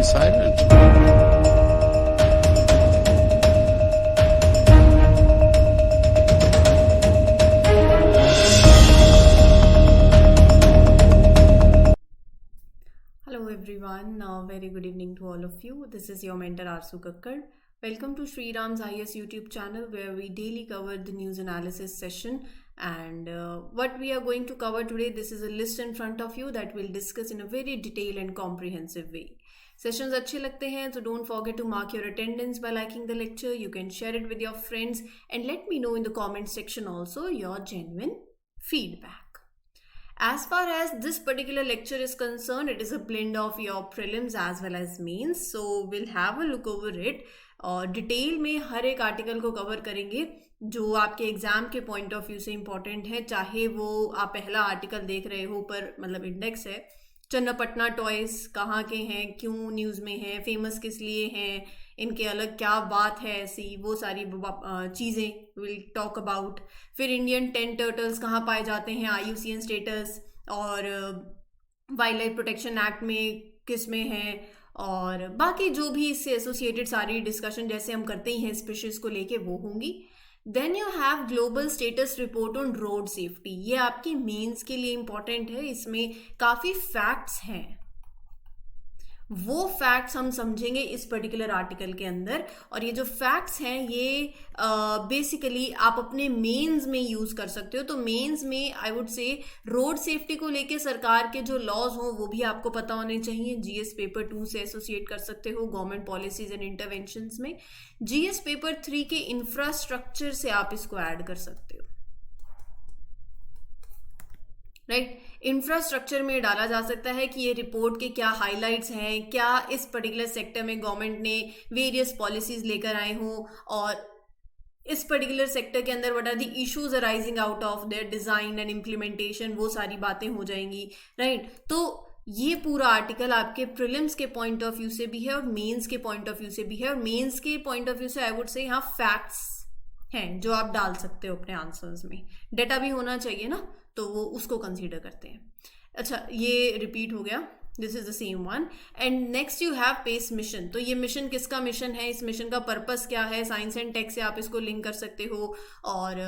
silent. Hello everyone, very good evening to all of you. This is your mentor Arsu Kakkar. Welcome to Sri Ram's IS YouTube channel where we daily cover the news analysis session. And what we are going to cover today, this is a list in front of you that we'll discuss in a very detailed and comprehensive way. Sessions अच्छे लगते हैं so don't forget to mark your attendance by liking the lecture. You can share it with your friends and let me know in the comment section also your genuine feedback. As far as this particular lecture is concerned, it is a blend of your prelims as well as mains. So we'll have a look over it. और detail में हर एक article को cover करेंगे जो आपके exam के point of view से important है, चाहे वो आप पहला आर्टिकल देख रहे हो पर मतलब इंडेक्स है चन्नापटना टॉयज कहाँ के हैं, क्यों न्यूज़ में हैं, फेमस किस लिए हैं, इनके अलग क्या बात है, ऐसी वो सारी चीज़ें विल टॉक अबाउट. फिर इंडियन टेन टर्टल्स कहाँ पाए जाते हैं, IUCN स्टेटस और वाइल्ड लाइफ प्रोटेक्शन एक्ट में किस में है, और बाकी जो भी इससे एसोसिएटेड सारी डिस्कशन जैसे हम करते ही हैं स्पीशीज को लेके वो होंगी. Then you have global status report on road safety. ये आपकी मेंस के लिए इंपॉर्टेंट है. इसमें काफ़ी फैक्ट्स हैं, वो फैक्ट्स हम समझेंगे इस पर्टिकुलर आर्टिकल के अंदर. और ये जो फैक्ट्स हैं ये बेसिकली आप अपने मेंस में यूज कर सकते हो. तो मेंस में I would say road safety को लेके सरकार के जो लॉज हों वो भी आपको पता होने चाहिए. GS पेपर 2 से एसोसिएट कर सकते हो, गवर्नमेंट पॉलिसीज एंड इंटरवेंशंस में. GS पेपर 3 के इंफ्रास्ट्रक्चर से आप इसको ऐड कर सकते हो. राइट, इंफ्रास्ट्रक्चर में डाला जा सकता है कि ये रिपोर्ट के क्या हाइलाइट्स हैं, क्या इस पर्टिकुलर सेक्टर में गवर्नमेंट ने वेरियस पॉलिसीज लेकर आए हों, और इस पर्टिकुलर सेक्टर के अंदर what are the issues arising out of their design and implementation, वो सारी बातें हो जाएंगी. राइट, तो ये पूरा आर्टिकल आपके प्रीलिम्स के पॉइंट ऑफ व्यू से भी है और मेंस के पॉइंट ऑफ व्यू से भी है. और मेंस के पॉइंट ऑफ व्यू से आई वुड से यहाँ फैक्ट्स हैं जो आप डाल सकते हो अपने आंसर्स में. डेटा भी होना चाहिए ना, तो वो उसको कंसीडर करते हैं. अच्छा, ये रिपीट हो गया, this is the same one. And next you have PACE mission. तो ये मिशन किसका मिशन है, इस मिशन का पर्पस क्या है, साइंस एंड टेक से आप इसको लिंक कर सकते हो और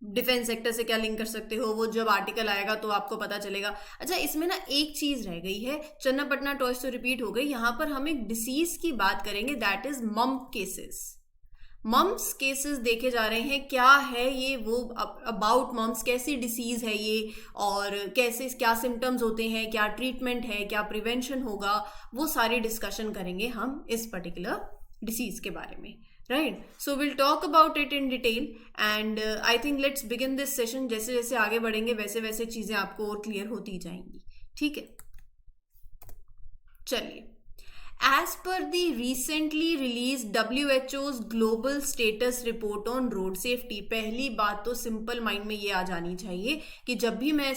डिफेंस सेक्टर से क्या लिंक कर सकते हो, वो जब आर्टिकल आएगा तो आपको पता चलेगा. अच्छा, इसमें ना एक चीज रह गई है, चन्नापटना टॉयज तो रिपीट हो गई, यहाँ पर हम एक डिसीज की बात करेंगे, that is mump cases. Mumps cases देखे जा रहे हैं. क्या है ये, वो अबाउट मम्प्स, कैसी डिसीज है ये और कैसे क्या सिम्टम्स होते हैं, क्या ट्रीटमेंट है, क्या प्रिवेंशन होगा, वो सारी डिस्कशन करेंगे हम इस पर्टिकुलर डिसीज के बारे में. Right, so will talk about it in detail and I think let's begin this session. जैसे जैसे आगे बढ़ेंगे वैसे वैसे चीजें आपको और क्लियर होती जाएंगी. ठीक है, चलिए. As per the recently released WHO's global status report on road safety, पहली बात तो सिंपल माइंड में ये आ जानी चाहिए कि जब भी मैं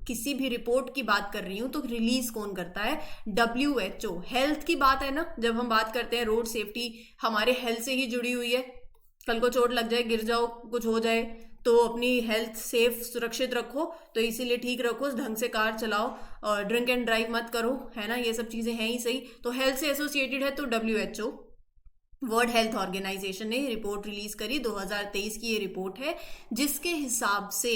किसी भी रिपोर्ट की बात कर रही हूँ तो रिलीज कौन करता है, WHO. हेल्थ की बात है ना, जब हम बात करते हैं रोड सेफ्टी हमारे हेल्थ से ही जुड़ी हुई है. कल को चोट लग जाए, गिर जाओ, कुछ हो जाए तो अपनी हेल्थ सेफ सुरक्षित रखो, तो इसीलिए ठीक रखो, ढंग से कार चलाओ और ड्रिंक एंड ड्राइव मत करो, है ना, ये सब चीज़ें हैं ही सही. तो हेल्थ से एसोसिएटेड है तो WHO, वर्ल्ड हेल्थ ऑर्गेनाइजेशन ने रिपोर्ट रिलीज करी. 2023 की ये रिपोर्ट है जिसके हिसाब से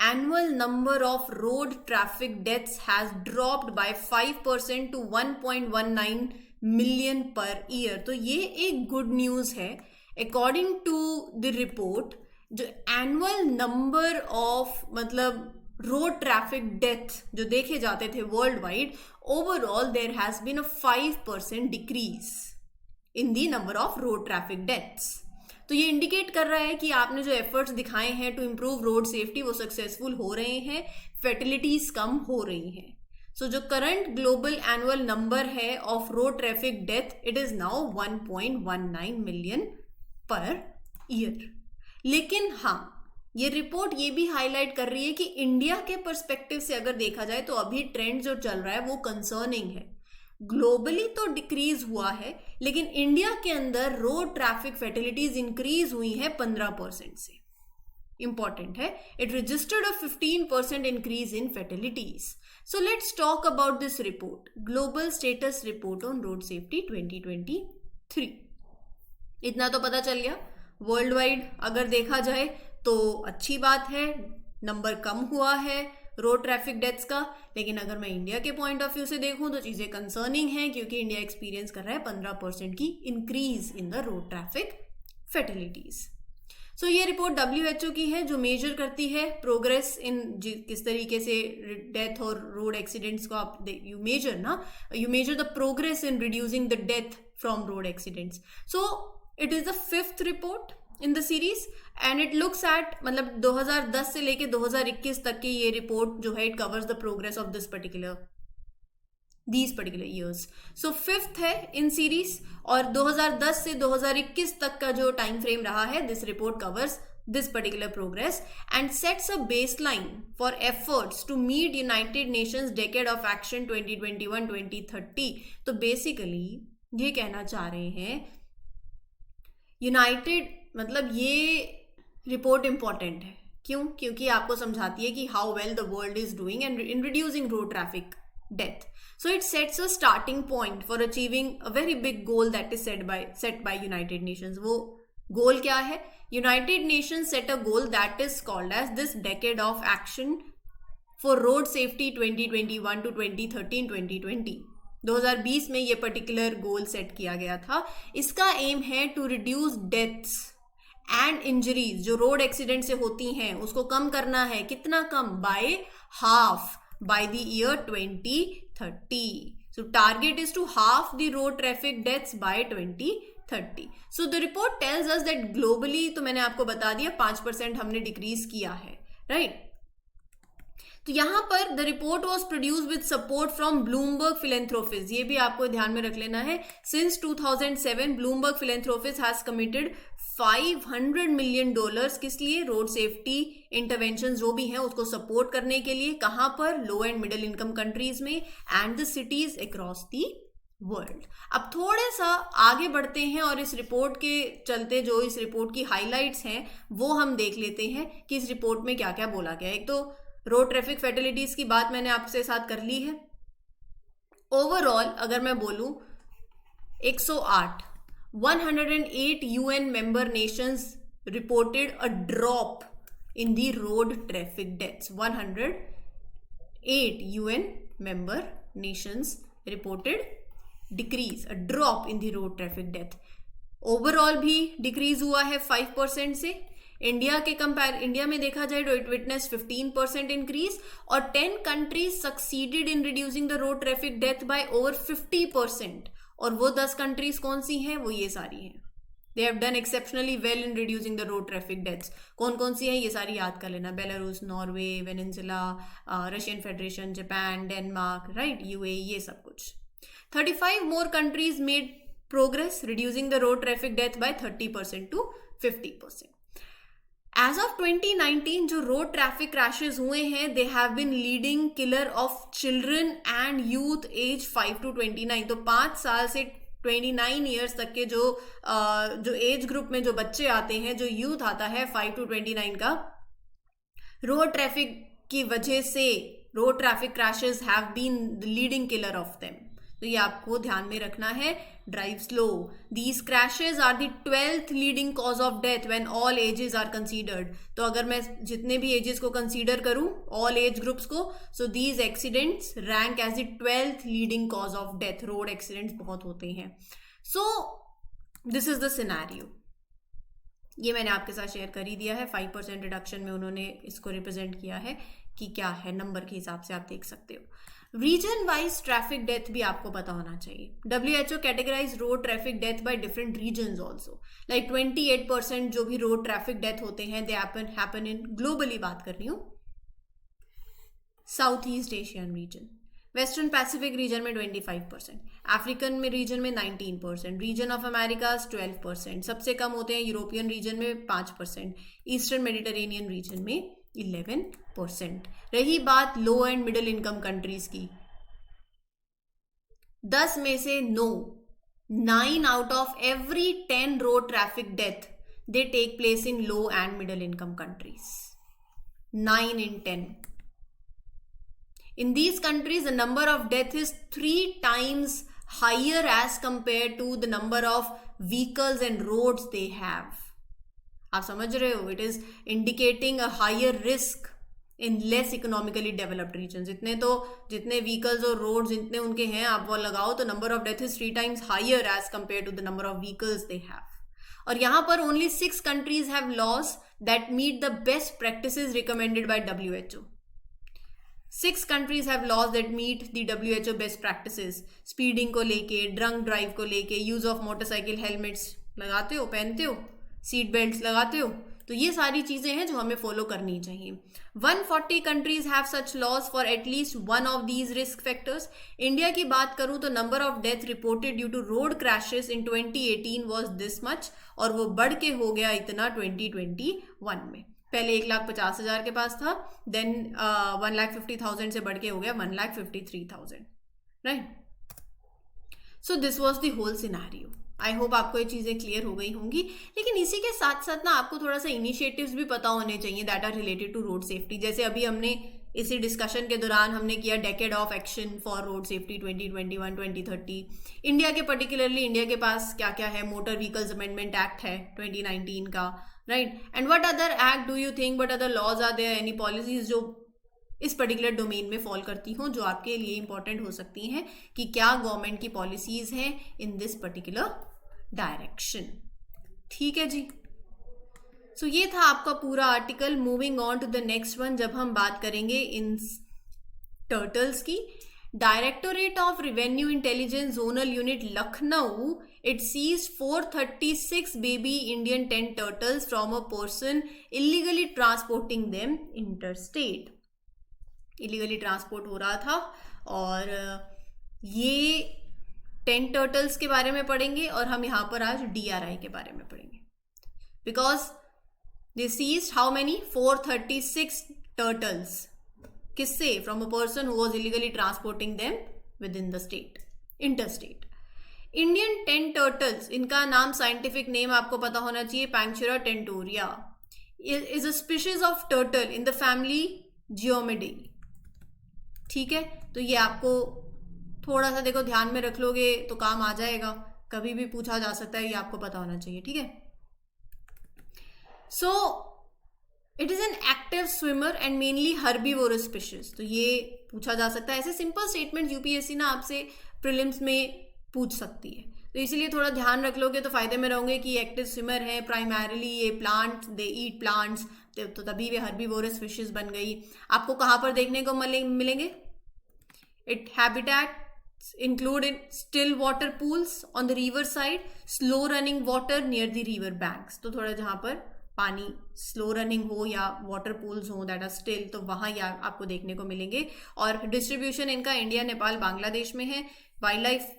annual number of road traffic deaths has dropped by 5% to 1.19 million per year. तो ये एक गुड न्यूज़ है. अकॉर्डिंग टू द रिपोर्ट, जो एनुअल नंबर ऑफ मतलब रोड ट्रैफिक डेथ जो देखे जाते थे worldwide, overall there has been a 5% decrease in the number of road traffic deaths. तो ये इंडिकेट कर रहा है कि आपने जो एफर्ट्स दिखाए हैं टू इम्प्रूव रोड सेफ्टी वो सक्सेसफुल हो रहे हैं, फैटिलिटीज कम हो रही हैं. सो जो करंट ग्लोबल एनुअल नंबर है of road traffic death, it is now 1.19 million per year. लेकिन हाँ, ये रिपोर्ट ये भी हाईलाइट कर रही है कि इंडिया के पर्सपेक्टिव से अगर देखा जाए तो अभी ट्रेंड जो चल रहा है वो कंसर्निंग है. ग्लोबली तो डिक्रीज हुआ है लेकिन इंडिया के अंदर रोड ट्रैफिक फैटिलिटीज इंक्रीज हुई है 15% से. इंपॉर्टेंट है. It registered a 15% increase in fertilities. So let's talk about this report, global status report on road safety 2023. इतना तो पता चल गया. वर्ल्ड वाइड अगर देखा जाए तो अच्छी बात है, नंबर कम हुआ है रोड ट्रैफिक डेथ्स का. लेकिन अगर मैं इंडिया के पॉइंट ऑफ व्यू से देखूं तो चीजें कंसर्निंग हैं, क्योंकि इंडिया एक्सपीरियंस कर रहा है 15% की increase in the road traffic fertilities. So ये रिपोर्ट WHO की है, जो मेजर करती है प्रोग्रेस इन किस तरीके से डेथ और रोड एक्सीडेंट्स को आप you measure the progress in reducing the death from road accidents. So it is the 5th report in the series and it looks at, मतलब 2010 से लेके 2021 तक की ये रिपोर्ट जो है, it covers the progress of these particular years. So 5th है in series, और 2010 से 2021 तक का जो टाइम फ्रेम रहा है, this report covers this particular progress and sets a baseline for efforts to meet United Nations Decade of Action 2021-2030. तो basically ये कहना चाह रहे हैं यूनाइटेड, मतलब ये रिपोर्ट इंपॉर्टेंट है. क्यों? क्योंकि आपको समझाती है कि how well the world is doing and in reducing road traffic death. So it sets a starting point for achieving a very big goal that is set by United Nations. वो goal क्या है? United Nations set a goal that is called as this Decade of Action for Road Safety 2021 to 2020. 2020 में ये particular goal set किया गया था. इसका aim है to reduce deaths and injuries जो रोड एक्सीडेंट से होती हैं, उसको कम करना है. कितना कम? By half by the year 2030. So target is to halve the road traffic deaths by 2030. So the report tells us that globally, तो मैंने आपको बता दिया 5% हमने डिक्रीज किया है, राइट? तो यहाँ पर the report was produce with support from Bloomberg philanthropies. ये भी आपको ध्यान में रख लेना है. Since 2007 Bloomberg philanthropies has committed $500 million किस लिए? रोड सेफ्टी इंटरवेंशन जो भी हैं उसको सपोर्ट करने के लिए. कहां पर? लो एंड मिडिल इनकम कंट्रीज में and the cities across the world. अब थोड़े सा आगे बढ़ते हैं और इस रिपोर्ट के चलते जो इस रिपोर्ट की हाईलाइट्स हैं वो हम देख लेते हैं कि इस रिपोर्ट में क्या क्या बोला गया है. एक तो रोड ट्रैफिक फैटिलिटीज की बात मैंने आपसे साथ कर ली है. ओवरऑल अगर मैं बोलूं 108 UN member nations reported a drop in the road traffic deaths. 108 UN member nations reported a drop in the road traffic death. Overall भी डिक्रीज हुआ है 5% से. इंडिया में देखा जाए तो इट विटनेस 15% इंक्रीज, और 10 countries succeeded in reducing the road traffic death bye over 50%. और वो 10 कंट्रीज कौन सी हैं? वो ये सारी हैं. They have done exceptionally well in reducing the road traffic deaths. कौन कौन सी हैं ये सारी याद कर लेना. Belarus, Norway, Venezuela, Russian Federation, Japan, Denmark, right, UAE, ये सब कुछ. 35 more countries made progress reducing the road traffic death by 30% to 50%. As of 2019 जो रोड ट्रैफिक क्रैशेस हुए हैं, they have been leading killer of children and youth age 5 to 29. तो 5 साल से 29 years तक के जो एज ग्रुप में जो बच्चे आते हैं, जो यूथ आता है 5 to 29 का, रोड ट्रैफिक की वजह से road traffic crashes have been the leading killer of them. तो ये आपको ध्यान में रखना है. Drive slow. These crashes are the 12th leading cause of death when all ages are considered. तो अगर मैं जितने भी एजेस को कंसीडर करूं, ऑल एज ग्रुप्स को, so these accidents rank as the 12th leading cause of death. Road accidents बहुत होते हैं. So this is the scenario. ये मैंने आपके साथ शेयर कर ही दिया है. 5% रिडक्शन में उन्होंने इसको रिप्रेजेंट किया है कि क्या है. नंबर के हिसाब से आप देख सकते हो. रीजन वाइज ट्रैफिक डेथ भी आपको पता होना चाहिए. WHO categorise road traffic death by different reasons also. Like 28% जो भी रोड ट्रैफिक डेथ होते हैं दे हैपन इन, ग्लोबली बात कर रही हूँ, south east Asian region. Western Pacific region में 25%, अफ्रीकन में रीजन में 19%, रीजन ऑफ अमेरिकाज 12%, सबसे कम होते हैं यूरोपियन रीजन में 5%, ईस्टर्न मेडिटेरेनियन रीजन में 11%. रही बात लो एंड मिडिल इनकम कंट्रीज की, 10 में से 9 out of every 10 road traffic death they take place in low and middle income countries. 9 in 10. In these countries, the number of deaths is 3 times higher as compared to the number of vehicles and roads they have. आप समझ रहे हो? It is indicating a higher risk in less economically developed regions. जितने vehicles और roads जितने उनके हैं आप वो लगाओ तो number of deaths is 3 times higher as compared to the number of vehicles they have. और यहाँ पर only 6 countries have laws that meet the best practices recommended by WHO. 6 countries have laws that meet the WHO best practices. Speeding को लेके, drunk drive को लेके, use of motorcycle helmets लगाते हो, पहनते हो, सीट बेल्ट लगाते हो, तो ये सारी चीजें हैं जो हमें फॉलो करनी चाहिए. 140 countries have such laws for at least one of these risk factors. India की बात करूं तो number of death reported due to road crashes in 2018 was this much और वो बढ़ के हो गया इतना 2021 में. पहले 1,50,000 के पास था, देन 1,50,000 से बढ़ के हो गया 1,53,000. Right. So this was the whole scenario. I hope आपको ये चीज़ें क्लियर हो गई होंगी. लेकिन इसी के साथ साथ ना आपको थोड़ा सा इनिशिएटिव्स भी पता होने चाहिए that are related to road safety. जैसे अभी हमने इसी डिस्कशन के दौरान हमने किया decade of action for road safety 2021-2030. India के पर्टिकुलरली इंडिया के पास क्या क्या है? मोटर व्हीकल्स अमेंडमेंट एक्ट है 2019 का. Right. And what other act do you think, what other laws are there, any policies जो इस पर्टिकुलर डोमेन में फॉल करती हों जो आपके लिए इंपॉर्टेंट हो सकती हैं कि क्या गवर्नमेंट की पॉलिसीज हैं इन दिस पर्टिकुलर डायरेक्शन. ठीक है जी. सो ये था आपका पूरा article. Moving on to the next one, जब हम बात करेंगे इन टर्टल्स की. Directorate of revenue intelligence zonal unit Lucknow, it seized 436 baby Indian tent turtles from a person illegally transporting them interstate. illegally transport हो रहा था. और ये टेंट टर्टल्स के बारे में पढ़ेंगे और हम यहाँ पर आज DRI के बारे में पढ़ेंगे. Because they seized how many? 436 turtles. किससे? From a person who was illegally transporting them within the state, interstate. Indian tent turtles, इनका नाम साइंटिफिक नेम आपको पता होना चाहिए, pangshura tentoria, is a species of turtle in the family Geoemydidae. ठीक है. तो ये आपको थोड़ा सा देखो ध्यान में रख लोगे तो काम आ जाएगा, कभी भी पूछा जा सकता है, ये आपको पता होना चाहिए. ठीक है. So it is an active swimmer and mainly herbivorous species. तो ये पूछा जा सकता है. ऐसे सिंपल स्टेटमेंट यूपीएससी ना आपसे प्रीलिम्स में पूछ सकती है, तो इसीलिए थोड़ा ध्यान रख लोगे तो फायदे में रहोगे कि एक्टिव स्विमर है, प्राइमरीली ये प्लांट्स, दे ईट प्लांट्स, तो तभी वे हर्बीवोरस फिशेस बन गई. आपको कहाँ पर देखने को मिलेंगे? It habitats include in still water pools on the river side, slow running water near the river banks. तो थोड़ा जहाँ पर पानी स्लो रनिंग हो या वाटर पूल्स हो दैट आर स्टिल, तो वहाँ या आपको देखने को मिलेंगे. और डिस्ट्रीब्यूशन इनका इंडिया, नेपाल, बांग्लादेश में है. वाइल्ड लाइफ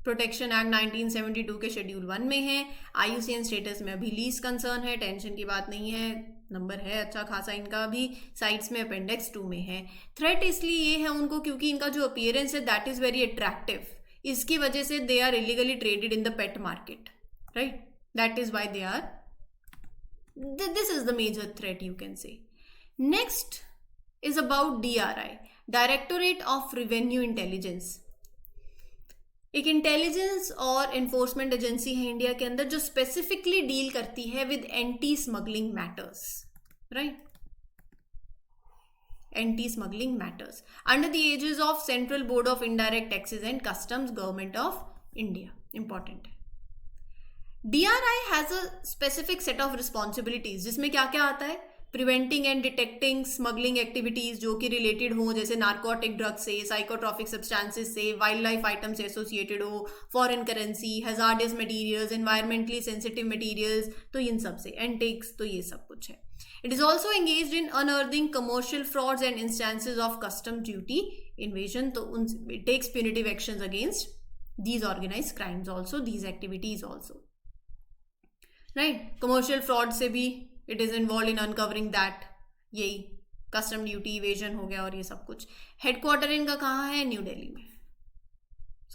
प्रोटेक्शन एक्ट 1972 के शेड्यूल 1 में है. IUCN स्टेटस में अभी लीज कंसर्न है, टेंशन की बात नहीं है, नंबर है अच्छा खासा इनका भी. साइट्स में अपेंडिक्स 2 में है. थ्रेट इसलिए ये है उनको क्योंकि इनका जो अपीयरेंस है दैट इज वेरी अट्रैक्टिव. इसकी वजह से they are illegally traded in the pet market. Right. That is why they are, this is the major threat you can say. Next is about DRI, directorate of revenue intelligence. एक intelligence और enforcement agency है India के अंदर जो specifically deal करती है with anti smuggling matters. Right. Anti smuggling matters under the aegis of central board of indirect taxes and customs, government of India. Important है. DRI has a specific set of responsibilities जिसमें क्या क्या आता है? Preventing and detecting smuggling activities जो कि related हो, जैसे नार्कोटिक ड्रग से, साइकोट्रॉपिक सब्सटेंसेस से, वाइल्ड लाइफ आइटम से एसोसिएटेड हो, foreign currency, hazardous materials, environmentally sensitive materials, तो इन सब से, एंटिक्स, तो ये सब कुछ है. It is also engaged in unearthing commercial frauds and instances of custom duty evasion. तो it takes punitive actions against these organized crimes also, these activities also. Right. Commercial fraud से भी it is involved in uncovering that. यही custom duty evasion हो गया और ये सब कुछ. हेडक्वार्टर इनका कहाँ है? न्यू दिल्ली में.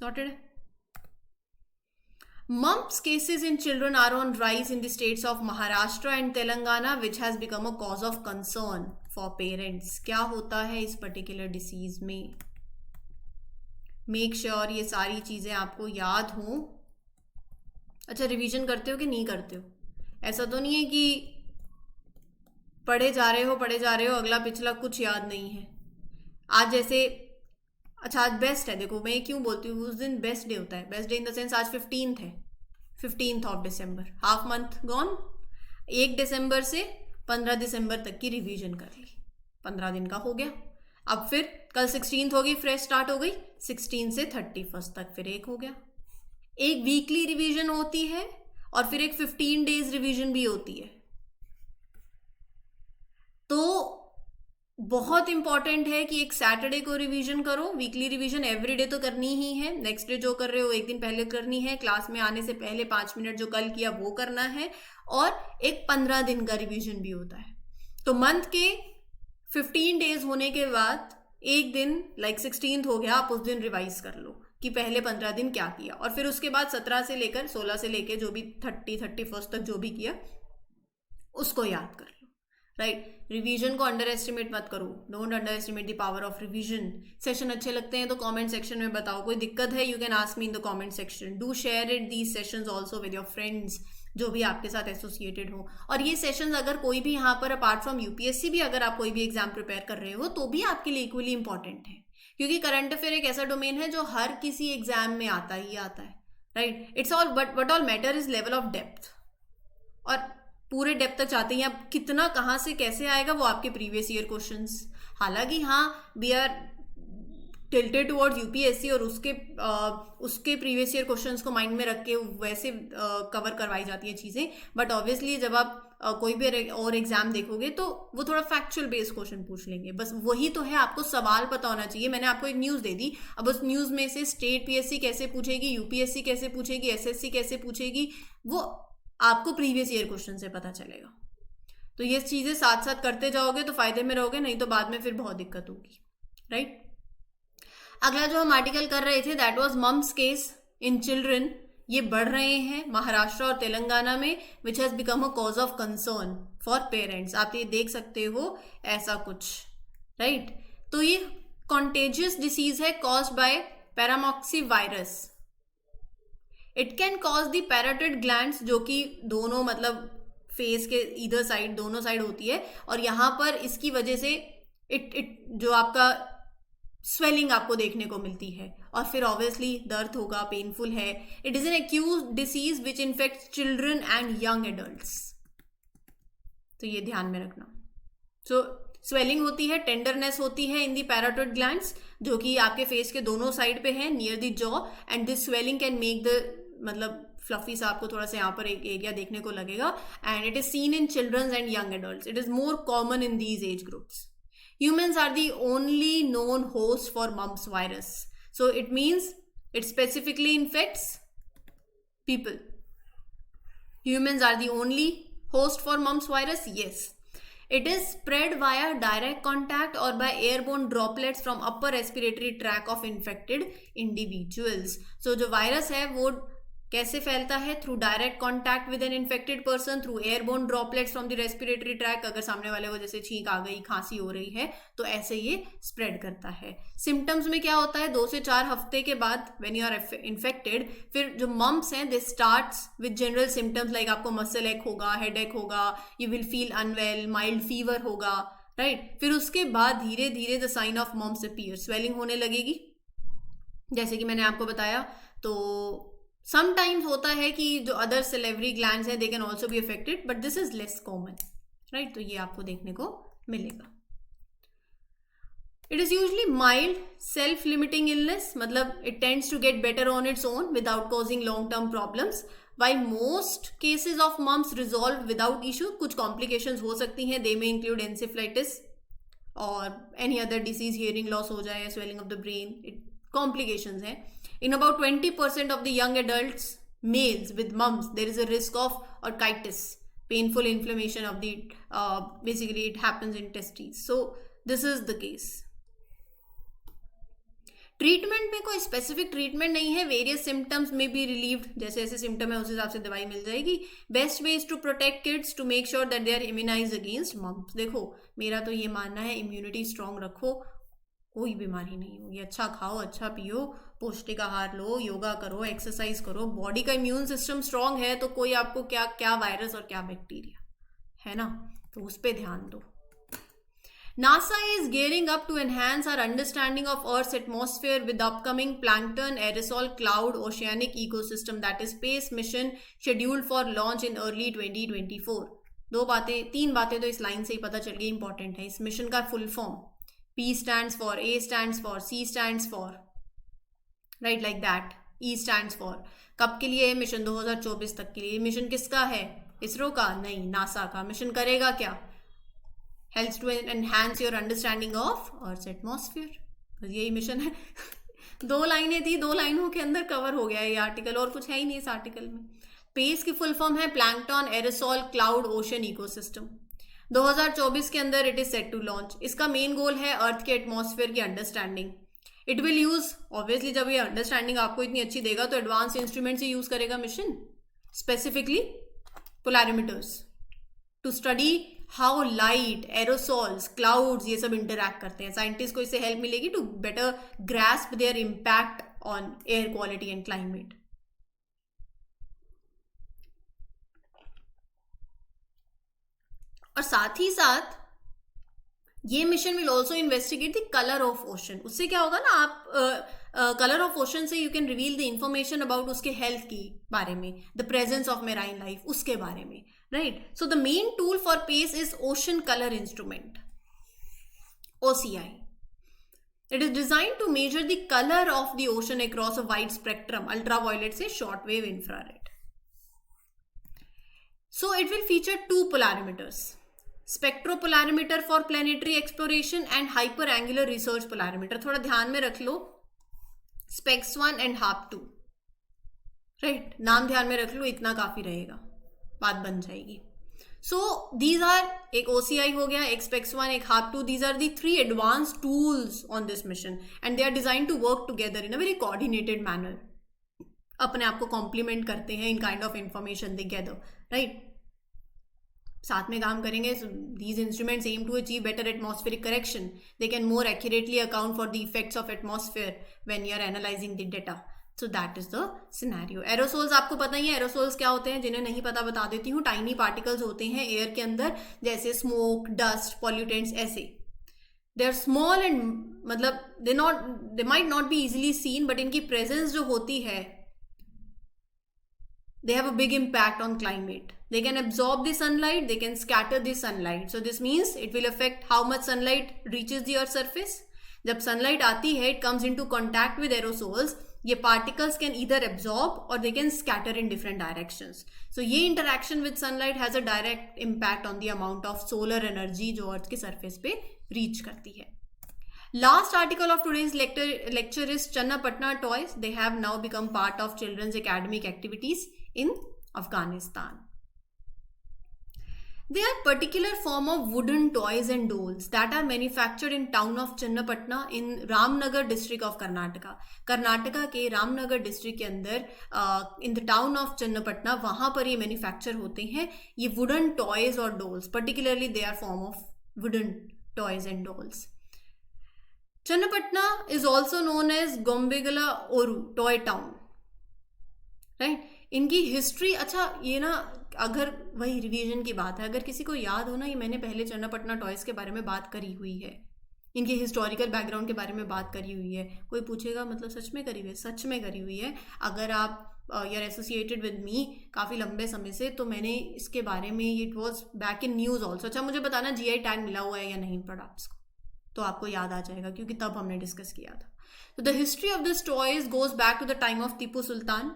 सॉर्टेड है. Mumps cases in children are on rise in the states of Maharashtra and Telangana, which has become a cause of concern for parents. क्या होता है इस particular disease में? Make sure ये सारी चीज़ें आपको याद हों. अच्छा, रिवीजन करते हो कि नहीं करते हो? ऐसा तो नहीं है कि पढ़े जा रहे हो, अगला पिछला कुछ याद नहीं है. आज जैसे, अच्छा आज बेस्ट है, देखो मैं क्यों बोलती हूँ, उस दिन बेस्ट डे होता है. Best day in the sense आज 15th है, 15th of December, half month gone. 1 दिसंबर से 15 दिसंबर तक की रिवीजन कर ली, 15 दिन का हो गया. अब फिर कल 16th होगी, फ्रेश स्टार्ट हो गई. 16 से 31st तक फिर एक हो गया. एक वीकली रिवीजन होती है और फिर एक 15 डेज रिवीजन भी होती है. तो बहुत इंपॉर्टेंट है कि एक सैटरडे को रिवीजन करो. वीकली रिवीजन एवरीडे तो करनी ही है. नेक्स्ट डे जो कर रहे हो एक दिन पहले करनी है. क्लास में आने से पहले 5 मिनट जो कल किया वो करना है. और एक 15 दिन का रिवीजन भी होता है. तो मंथ के 15 डेज होने के बाद एक दिन, लाइक 16th हो गया, आप उस दिन रिवाइज कर लो कि पहले 15 दिन क्या किया. और फिर उसके बाद 17 से लेकर 16 से लेकर जो भी 31st तक जो भी किया उसको याद कर लो. राइट, रिवीजन को अंडर एस्टिमेट मत करो. Don't under estimate the power of revision. Session अच्छे लगते हैं तो कमेंट सेक्शन में बताओ. कोई दिक्कत है, you can ask me in the comment section. Do share it these sessions also with your friends जो भी आपके साथ एसोसिएटेड हो. और ये सेशंस अगर कोई भी यहाँ पर अपार्ट फ्रॉम यूपीएससी भी अगर आप कोई भी एग्जाम प्रिपेयर कर रहे हो तो भी आपके लिए इक्वली इंपॉर्टेंट है, क्योंकि करंट अफेयर एक ऐसा डोमेन है जो हर किसी एग्जाम में आता ही आता है. Right, it's all but all matter is level of depth. और पूरे डेप्थ तक चाहते हैं आप, कितना कहाँ से कैसे आएगा वो आपके प्रीवियस ईयर क्वेश्चंस. हालांकि हाँ, we are tilted towards UPSC और उसके प्रीवियस ईयर क्वेश्चंस को माइंड में रख के वैसे कवर करवाई जाती है चीज़ें. बट ऑब्वियसली जब आप कोई भी और एग्जाम देखोगे तो वो थोड़ा फैक्चुअल बेस्ड क्वेश्चन पूछ लेंगे. बस वही तो है, आपको सवाल पता होना चाहिए. मैंने आपको एक न्यूज़ दे दी, अब उस न्यूज़ में से स्टेट पीएससी कैसे पूछेगी, यूपीएससी कैसे पूछेगी, एसएससी कैसे पूछेगी, वो आपको प्रीवियस ईयर क्वेश्चन से पता चलेगा. तो ये चीज़ें साथ साथ करते जाओगे तो फायदे में रहोगे, नहीं तो बाद में फिर बहुत दिक्कत होगी. राइट, अगला जो हम आर्टिकल कर रहे थे that was mumps case in children. ये बढ़ रहे हैं महाराष्ट्र और तेलंगाना में, which has become a cause of concern for parents. आप ये देख सकते हो ऐसा कुछ. राइट, तो ये कॉन्टेजियस डिसीज है caused by paramyxo virus. It can cause the parotid glands, जो कि दोनों मतलब फेस के इधर साइड, दोनों साइड होती है. और यहाँ पर इसकी वजह से इट जो आपका स्वेलिंग आपको देखने को मिलती है. और फिर ऑब्वियसली दर्द होगा, पेनफुल है. It is an acute disease which infects children and young adults. तो ये ध्यान में रखना. सो स्वेलिंग होती है, टेंडरनेस होती है इन दी पैराटिड ग्लैंड्स, जो कि आपके फेस के दोनों साइड पे है, near the jaw. And this swelling can make the, मतलब फ्लफी सा आपको थोड़ा सा यहाँ पर एक एरिया देखने को लगेगा. And it is seen in children and young adults. It is more common in these age groups. Humans are the only known host for mumps virus. So it means it specifically infects people. Humans are the only host for mumps virus? Yes. It is spread via direct contact or by airborne droplets from upper respiratory tract of infected individuals. So जो virus है वो कैसे फैलता है? Through direct contact with an infected person, through airborne droplets from the respiratory tract. अगर सामने वाले को जैसे छींक आ गई, खांसी हो रही है, तो ऐसे ये स्प्रेड करता है. सिम्टम्स में क्या होता है? 2 से 4 हफ्ते के बाद व्हेन यू आर इन्फेक्टेड, फिर जो मम्प्स हैं they starts with general symptoms like आपको मसल एक होगा, हेडेक होगा, you will feel unwell, mild fever होगा. राइट, फिर उसके बाद धीरे धीरे the sign of mumps appear. Swelling होने लगेगी जैसे कि मैंने आपको बताया. तो समटाइम्स होता है कि जो अदर सेलेवरी ग्लैंड्स हैं they can also be affected, but this is less common. Right, तो ये आपको देखने को मिलेगा. It is usually mild self limiting illness, मतलब it tends to get better on its own without causing long term problems. while most cases of mumps resolve without issue, कुछ complications हो सकती हैं. They may include encephalitis or any other disease, hearing loss हो जाए, swelling of the brain, complications हैं. In about 20% of the young adults, males with mumps, there is a risk of orchitis, painful inflammation of the, basically it happens in testes. So this is the case. Treatment में कोई specific treatment नहीं है, various symptoms में B relieved, जैसे जैसे symptom है उस हिसाब से दवाई मिल जाएगी. Best way is to protect kids to make sure that they are immunise against mumps. देखो मेरा तो ये मानना है, इम्यूनिटी स्ट्रांग रखो, कोई बीमारी नहीं होगी. अच्छा खाओ, अच्छा पियो, पौष्टिक आहार लो, योगा करो, एक्सरसाइज करो. बॉडी का इम्यून सिस्टम स्ट्रांग है तो कोई आपको क्या क्या वायरस और क्या बैक्टीरिया, है ना, तो उस पर ध्यान दो. NASA is gearing up to enhance our understanding of Earth's atmosphere with the upcoming plankton aerosol cloud oceanic ecosystem, that is space mission scheduled for launch in early 2024. तीन बातें तो इस लाइन से ही पता चल गई इंपॉर्टेंट है. इस मिशन का full form P stands for, A stands for, C stands for, right, like that. E stands for कब के लिए? मिशन 2024 तक के लिए. मिशन किसका है? इसरो का? नहीं, नासा का. मिशन करेगा क्या? Helps to enhance your understanding of Earth's atmosphere. तो यही मिशन है. 2 लाइनें थी, 2 लाइनों के अंदर कवर हो गया ये आर्टिकल, और कुछ है ही नहीं इस आर्टिकल में. पेस की फुल फॉर्म है plankton aerosol cloud ocean ecosystem. 2024 के अंदर it is set to launch. इसका मेन गोल है अर्थ के एटमॉस्फेयर की understanding. It will use, obviously जब ये अंडरस्टैंडिंग आपको इतनी अच्छी देगा तो एडवांस इंस्ट्रूमेंट से यूज करेगा mission, specifically polarimeters, to study how light, aerosols, clouds ये सब इंटरैक्ट करते हैं. साइंटिस्ट को इससे हेल्प मिलेगी to better grasp their impact on air quality and climate. और साथ ही साथ ये mission will also investigate the colour of ocean. उससे क्या होगा ना, आप कलर ऑफ ओशन से you can reveal the information about उसके हेल्थ के बारे में, the presence of marine life, उसके बारे में, right? So the main tool for PACE is Ocean Color Instrument, OCI. It is designed to measure the color of the ocean across a wide spectrum, ultraviolet से shortwave infrared. So it will feature 2 polarimeters, spectropolarimeter for planetary exploration and hyperangular research polarimeter. थोड़ा ध्यान में रख लो, SPECS 1 and HARP 2, right? नाम ध्यान में रख लो, इतना काफी रहेगा, बात बन जाएगी. सो दीज आर, एक OCI हो गया, एक SPECS 1, एक HARP 2. These are the 3 advanced tools on this mission and they are design to work together in a very coordinated manner. अपने आप को कॉम्प्लीमेंट करते हैं in kind of information together, right? साथ में काम करेंगे. These instruments aim to achieve better atmospheric correction. They can more accurately account for the effects of atmosphere when you are analysing the data. So that is the scenario. Aerosols आपको पता ही है, aerosols क्या होते हैं, जिन्हें नहीं पता बता देती हूँ. टाइनी पार्टिकल्स होते हैं एयर के अंदर, जैसे स्मोक, डस्ट, पॉल्यूटेंट्स, ऐसे. दे आर स्मॉल एंड मतलब they might not be easily seen, but इनकी प्रेजेंस जो होती है, they have a big impact on climate. They can absorb the sunlight, they can scatter the sunlight. So this means it will affect how much sunlight reaches the earth surface. जब sunlight आती है, it comes into contact with aerosols. ये particles can either absorb or they can scatter in different directions. So ये interaction with sunlight has a direct impact on the amount of solar energy जो earth के surface पे reach करती है. Last article of today's lecture is Channapatna toys. They have now become part of children's academic activities in Afghanistan. They are particular form of wooden toys and dolls that are manufactured in town of Channapatna in Ramnagar district of Karnataka. Karnataka के Ramnagar district के अंदर in the town of Channapatna, वहाँ पर ये manufacture होते हैं ये wooden toys और dolls. Particularly they are form of wooden toys and dolls. Channapatna is also known as Gombegala Oru toy town, right? इनकी हिस्ट्री, अच्छा ये ना, अगर वही रिवीजन की बात है, अगर किसी को याद हो ना, ये मैंने पहले चन्नापटना टॉयज के बारे में बात करी हुई है, इनके हिस्टोरिकल बैकग्राउंड के बारे में बात करी हुई है. कोई पूछेगा मतलब सच में करी हुई है? सच में करी हुई है. अगर आप you are associated with me काफ़ी लंबे समय से, तो मैंने इसके बारे में, it was back in news also. अच्छा मुझे बताना GI टैग मिला हुआ है या नहीं प्रोडक्ट्स को, तो आपको याद आ जाएगा क्योंकि तब हमने डिस्कस किया था. तो the history of this toys goes back to the time of Tipu Sultan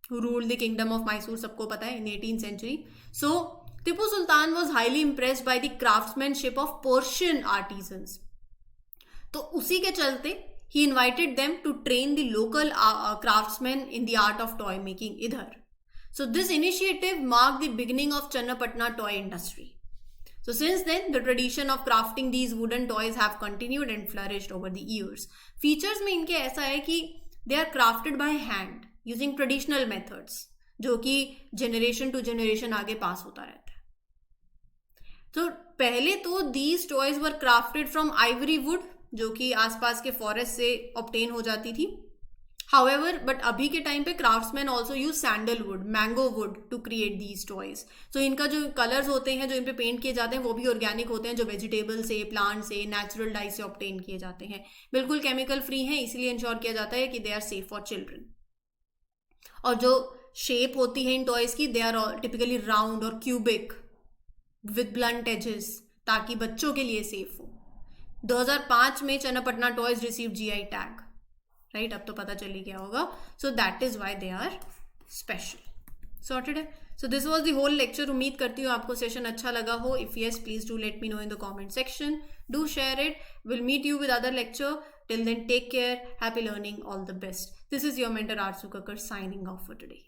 who ruled the kingdom of Mysore, सबको पता है, in 18th century. So Tipu Sultan was highly impressed by the craftsmanship of Persian artisans. तो उसी के चलते he invited them to train the local craftsmen in the art of toy making इधर. So this initiative marked the beginning of Channapatna toy industry. So since then, the tradition of crafting these wooden toys have continued and flourished over the years. Features में इनके ऐसा है कि they are crafted by hand using traditional methods, जो कि generation to generation आगे पास होता रहता है. तो पहले तो these toys were crafted from ivory wood, जो कि आसपास के फॉरेस्ट से ऑब्टेन हो जाती थी. However, but अभी के टाइम पे craftsman also use sandalwood, mango wood to create these toys. तो इनका जो कलर्स होते हैं जो इन पे पेंट किए जाते हैं वो भी ऑर्गेनिक होते हैं, जो वेजिटेबल से, प्लांट से, नेचुरल डाई से ऑब्टेन किए जाते हैं. बिल्कुल केमिकल फ्री हैं, इसलिए इंश्योर किया जाता है कि they are safe for children. और जो शेप होती है इन टॉयज की, दे आर टिपिकली राउंड और क्यूबिक विद ब्लंट एजेस, ताकि बच्चों के लिए सेफ हो. 2005 में Channapatna toys receive GI tag. Right, अब तो पता चल ही गया होगा. So that is why they are special. Sorted है. So this was the whole lecture. उम्मीद करती हूँ आपको सेशन अच्छा लगा हो. If yes, please do let me know in the comment section. Do share it. Will meet you with other lecture. Till then, take care. Happy learning. All the best. This is your mentor Arsu Kakkar signing off for today.